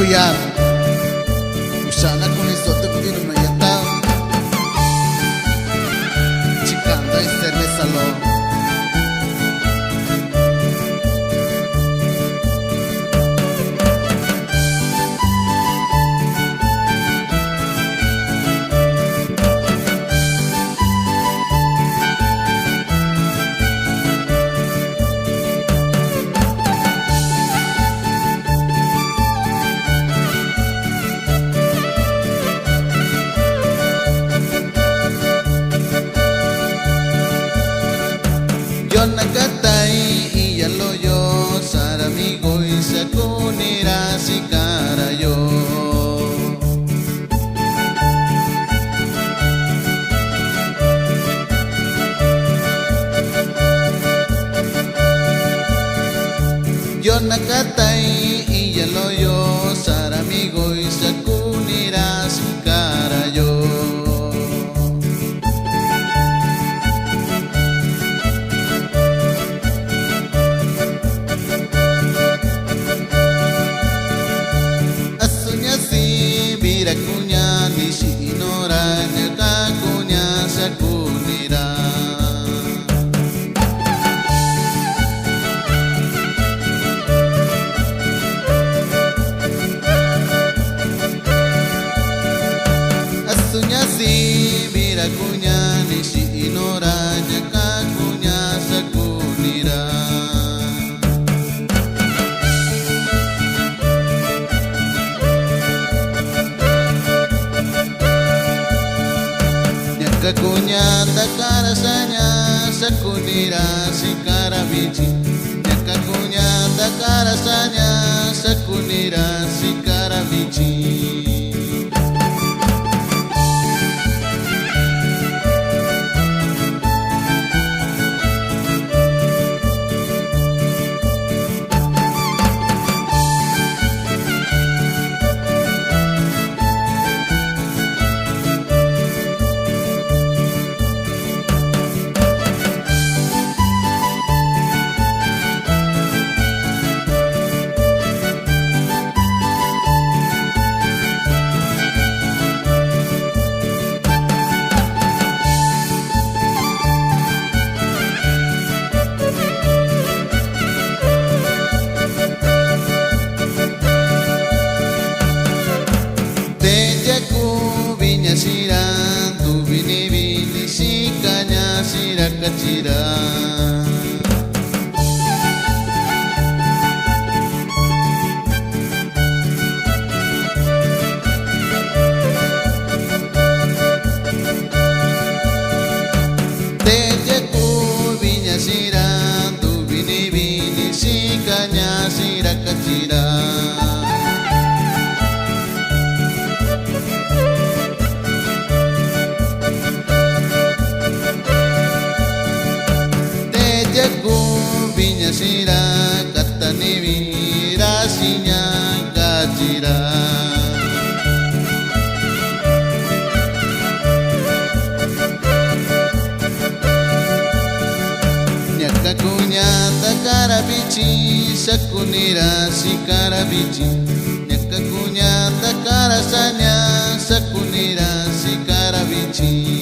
Rian usana con isote kudino mayata chikanda isterne salon yo nakatai iya loyo saramigo isa kunira sikara yo yo nakatai iya loyo saramigo isa kunira sikara yo kunya ni si inoranya kakunya sakunira asunya si birakunya ni si inoranya kakunya sakunira kakunya taka rasanya sakunira sikara biji kakunya taka rasanya sakunira sikara biji siran tu bini bini sikanya sirak keciran tejaku binya siran tu bini bini sikanya sirak keciran binya sira kata niwi rasinya kajira nyakakunya takara bici sakunira sikara bici nyakakunya takara sanya sakunira sikara bici